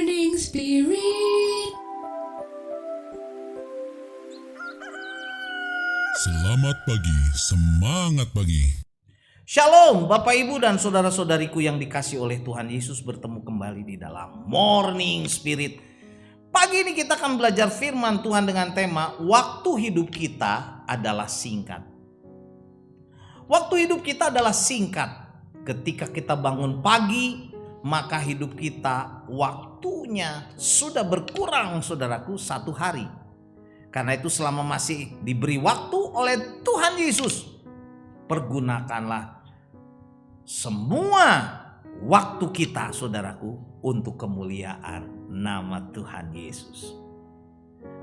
Morning Spirit. Selamat pagi, semangat pagi. Shalom Bapak Ibu dan saudara-saudariku yang dikasih oleh Tuhan Yesus, bertemu kembali di dalam Morning Spirit. Pagi ini kita akan belajar firman Tuhan dengan tema waktu hidup kita adalah singkat. Waktu hidup kita adalah singkat. Ketika kita bangun pagi, maka hidup kita waktunya sudah berkurang, saudaraku, 1 hari. Karena itu selama masih diberi waktu oleh Tuhan Yesus, pergunakanlah semua waktu kita, saudaraku, untuk kemuliaan nama Tuhan Yesus.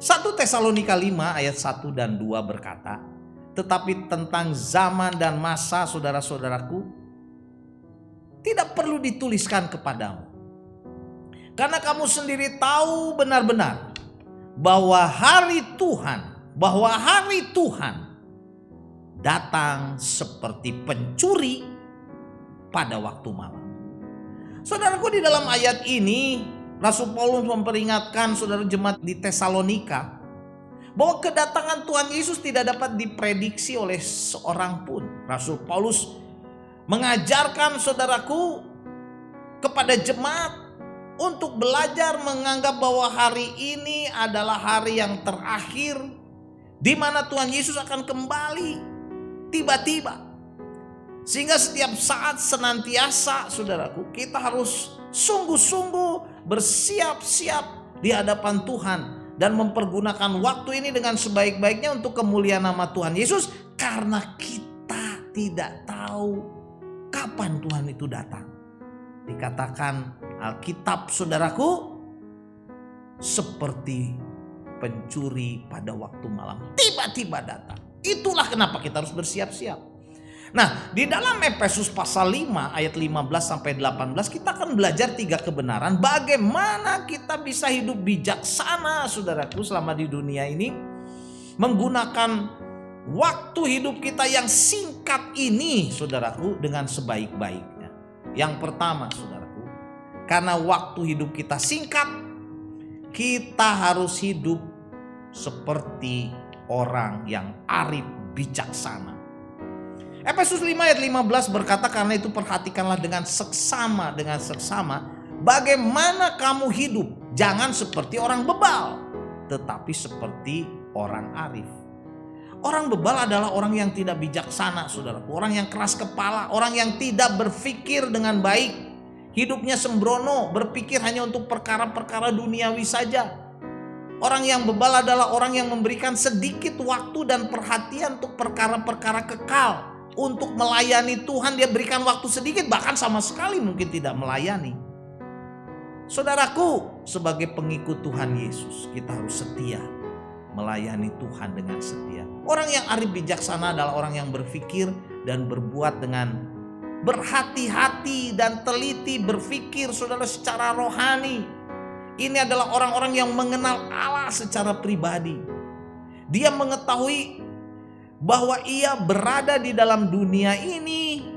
1 Tesalonika 5 ayat 1 dan 2 berkata, tetapi tentang zaman dan masa, saudara-saudaraku, tidak perlu dituliskan kepadamu. Karena kamu sendiri tahu benar-benar bahwa hari Tuhan datang seperti pencuri pada waktu malam. Saudaraku, di dalam ayat ini Rasul Paulus memperingatkan saudara jemaat di Tesalonika bahwa kedatangan Tuhan Yesus tidak dapat diprediksi oleh seorang pun. Rasul Paulus mengajarkan saudaraku kepada jemaat untuk belajar menganggap bahwa hari ini adalah hari yang terakhir di mana Tuhan Yesus akan kembali tiba-tiba. Sehingga setiap saat senantiasa, saudaraku, kita harus sungguh-sungguh bersiap-siap di hadapan Tuhan dan mempergunakan waktu ini dengan sebaik-baiknya untuk kemuliaan nama Tuhan Yesus, karena kita tidak tahu kapan Tuhan itu datang. Dikatakan Alkitab, saudaraku, seperti pencuri pada waktu malam, tiba-tiba datang. Itulah kenapa kita harus bersiap-siap. Nah, di dalam Efesus pasal 5 ayat 15 sampai 18 kita akan belajar 3 kebenaran bagaimana kita bisa hidup bijaksana, saudaraku, selama di dunia ini, menggunakan waktu hidup kita yang singkat ini, saudaraku, dengan sebaik-baiknya. Yang pertama, saudaraku, karena waktu hidup kita singkat, kita harus hidup seperti orang yang arif bijaksana. Efesus 5 ayat 15 berkata, karena itu perhatikanlah dengan seksama bagaimana kamu hidup. Jangan seperti orang bebal, tetapi seperti orang arif. Orang bebal adalah orang yang tidak bijaksana, saudaraku. Orang yang keras kepala, orang yang tidak berpikir dengan baik. Hidupnya sembrono, berpikir hanya untuk perkara-perkara duniawi saja. Orang yang bebal adalah orang yang memberikan sedikit waktu dan perhatian untuk perkara-perkara kekal. Untuk melayani Tuhan dia berikan waktu sedikit, bahkan sama sekali mungkin tidak melayani. Saudaraku, sebagai pengikut Tuhan Yesus, kita harus setia melayani Tuhan dengan setia. Orang yang arif bijaksana adalah orang yang berpikir dan berbuat dengan berhati-hati dan teliti, berpikir, saudara, secara rohani. Ini adalah orang-orang yang mengenal Allah secara pribadi. Dia mengetahui bahwa ia berada di dalam dunia ini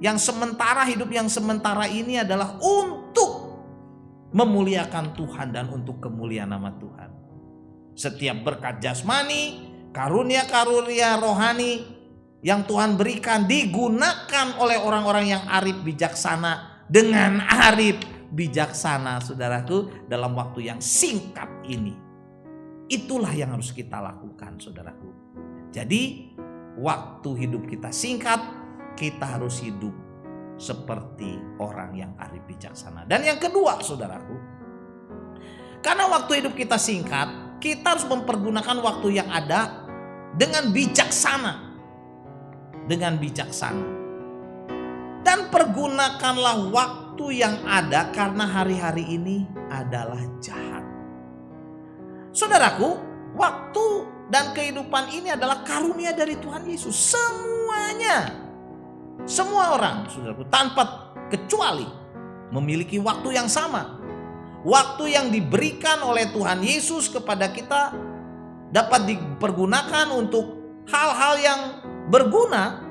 yang sementara, hidup yang sementara ini adalah untuk memuliakan Tuhan dan untuk kemuliaan nama Tuhan. Setiap berkat jasmani, karunia-karunia rohani yang Tuhan berikan digunakan oleh orang-orang yang arif bijaksana dengan arif bijaksana, saudaraku, dalam waktu yang singkat ini. Itulah yang harus kita lakukan, saudaraku. Jadi waktu hidup kita singkat, kita harus hidup seperti orang yang arif bijaksana. Dan yang kedua, saudaraku, karena waktu hidup kita singkat, kita harus mempergunakan waktu yang ada dengan bijaksana. Dengan bijaksana. Dan pergunakanlah waktu yang ada, karena hari-hari ini adalah jahat. Saudaraku, waktu dan kehidupan ini adalah karunia dari Tuhan Yesus. Semuanya, semua orang, saudaraku, tanpa kecuali memiliki waktu yang sama. Waktu yang diberikan oleh Tuhan Yesus kepada kita dapat dipergunakan untuk hal-hal yang berguna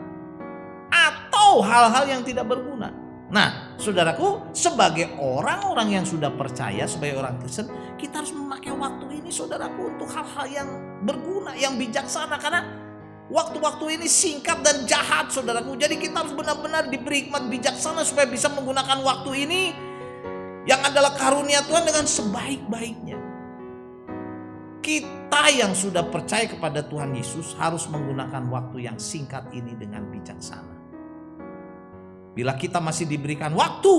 atau hal-hal yang tidak berguna. Nah, saudaraku, sebagai orang-orang yang sudah percaya, sebagai orang Kristen, kita harus memakai waktu ini, saudaraku, untuk hal-hal yang berguna, yang bijaksana. Karena waktu-waktu ini singkat dan jahat, saudaraku. Jadi kita harus benar-benar diberi hikmat bijaksana supaya bisa menggunakan waktu ini yang adalah karunia Tuhan dengan sebaik-baiknya. Kita yang sudah percaya kepada Tuhan Yesus harus menggunakan waktu yang singkat ini dengan bijaksana. Bila kita masih diberikan waktu,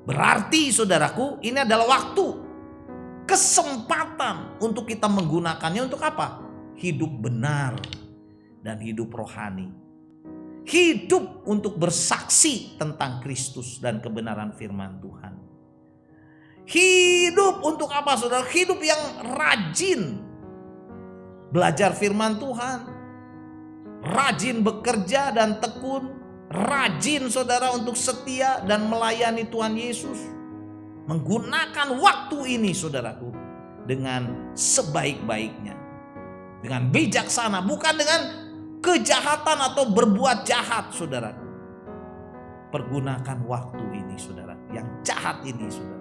berarti saudaraku, ini adalah waktu, kesempatan untuk kita menggunakannya untuk apa? Hidup benar dan hidup rohani. Hidup untuk bersaksi tentang Kristus dan kebenaran firman Tuhan. Hidup untuk apa, saudara? Hidup yang rajin belajar firman Tuhan, rajin bekerja dan tekun, rajin saudara untuk setia dan melayani Tuhan Yesus. Menggunakan waktu ini, saudaraku, dengan sebaik-baiknya, dengan bijaksana, bukan dengan kejahatan atau berbuat jahat, saudaraku. Pergunakan waktu ini, saudara, yang jahat ini, saudaraku,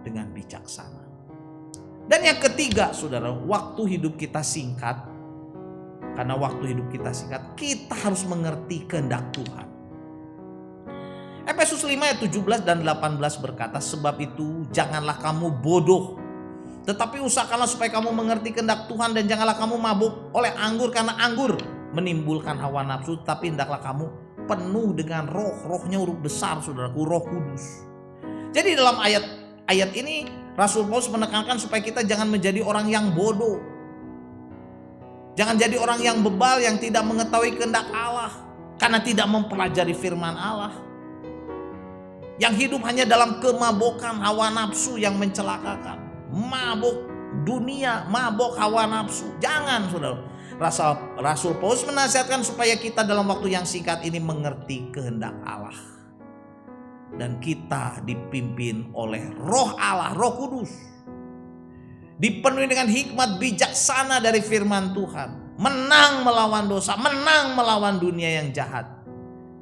dengan bijaksana. Dan yang ketiga, saudara, waktu hidup kita singkat. Karena waktu hidup kita singkat, kita harus mengerti kehendak Tuhan. Efesus 5 ayat 17 dan 18 berkata, sebab itu janganlah kamu bodoh, tetapi usahakanlah supaya kamu mengerti kehendak Tuhan, dan janganlah kamu mabuk oleh anggur, karena anggur menimbulkan hawa nafsu, tapi hendaklah kamu penuh dengan roh. Rohnya huruf besar, saudaraku, Roh Kudus. Jadi dalam ayat ini Rasul Paulus menekankan supaya kita jangan menjadi orang yang bodoh. Jangan jadi orang yang bebal, yang tidak mengetahui kehendak Allah karena tidak mempelajari firman Allah. Yang hidup hanya dalam kemabukan hawa nafsu yang mencelakakan. Mabuk dunia, mabuk hawa nafsu. Jangan, saudara. Rasul Paulus menasihatkan supaya kita dalam waktu yang singkat ini mengerti kehendak Allah. Dan kita dipimpin oleh Roh Allah, Roh Kudus. Dipenuhi dengan hikmat bijaksana dari firman Tuhan. Menang melawan dosa, menang melawan dunia yang jahat.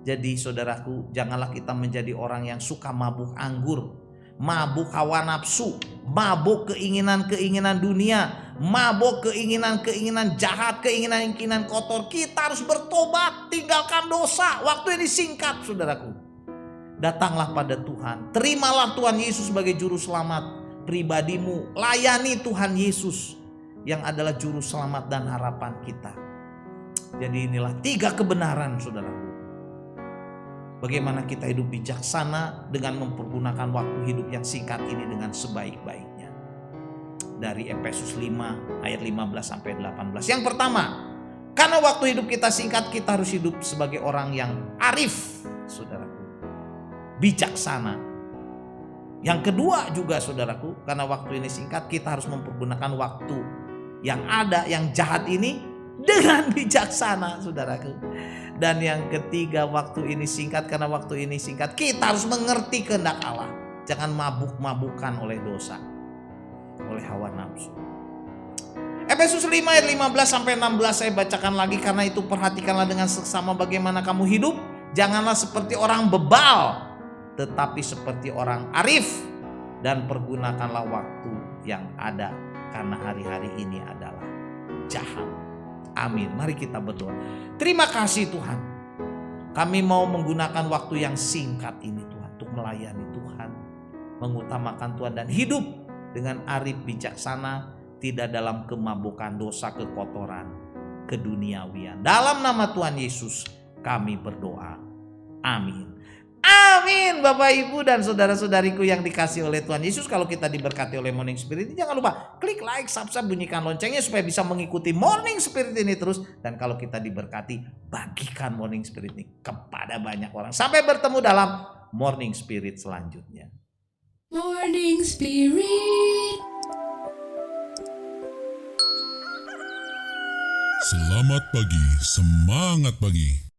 Jadi saudaraku, janganlah kita menjadi orang yang suka mabuk anggur, mabuk hawa nafsu, mabuk keinginan-keinginan dunia, mabuk keinginan-keinginan jahat, keinginan-keinginan kotor. Kita harus bertobat, tinggalkan dosa. Waktu ini singkat, saudaraku. Datanglah pada Tuhan, terimalah Tuhan Yesus sebagai juru selamat pribadimu, layani Tuhan Yesus yang adalah juru selamat dan harapan kita. Jadi inilah 3 kebenaran, saudaraku. Bagaimana kita hidup bijaksana dengan mempergunakan waktu hidup yang singkat ini dengan sebaik-baiknya. Dari Efesus 5 ayat 15 sampai 18. Yang pertama, karena waktu hidup kita singkat, kita harus hidup sebagai orang yang arif, saudaraku, bijaksana. Yang kedua juga, saudaraku, karena waktu ini singkat, kita harus mempergunakan waktu yang ada, yang jahat ini dengan bijaksana, saudaraku. Dan yang ketiga, waktu ini singkat, karena waktu ini singkat, kita harus mengerti kehendak Allah. Jangan mabuk-mabukan oleh dosa, oleh hawa nafsu. Efesus 5 ayat 15 sampai 16 saya bacakan lagi. Karena itu perhatikanlah dengan seksama bagaimana kamu hidup. Janganlah seperti orang bebal, tetapi seperti orang arif, dan pergunakanlah waktu yang ada, karena hari-hari ini adalah jahat. Amin. Mari kita berdoa. Terima kasih Tuhan, kami mau menggunakan waktu yang singkat ini Tuhan, untuk melayani Tuhan, mengutamakan Tuhan, dan hidup dengan arif bijaksana, tidak dalam kemabukan dosa, kekotoran, keduniawian. Dalam nama Tuhan Yesus kami berdoa. Amin. Amin. Bapak, Ibu, dan saudara-saudariku yang dikasihi oleh Tuhan Yesus, kalau kita diberkati oleh Morning Spirit, jangan lupa klik like, subscribe, bunyikan loncengnya supaya bisa mengikuti Morning Spirit ini terus. Dan kalau kita diberkati, bagikan Morning Spirit ini kepada banyak orang. Sampai bertemu dalam Morning Spirit selanjutnya. Morning Spirit. Selamat pagi, semangat pagi.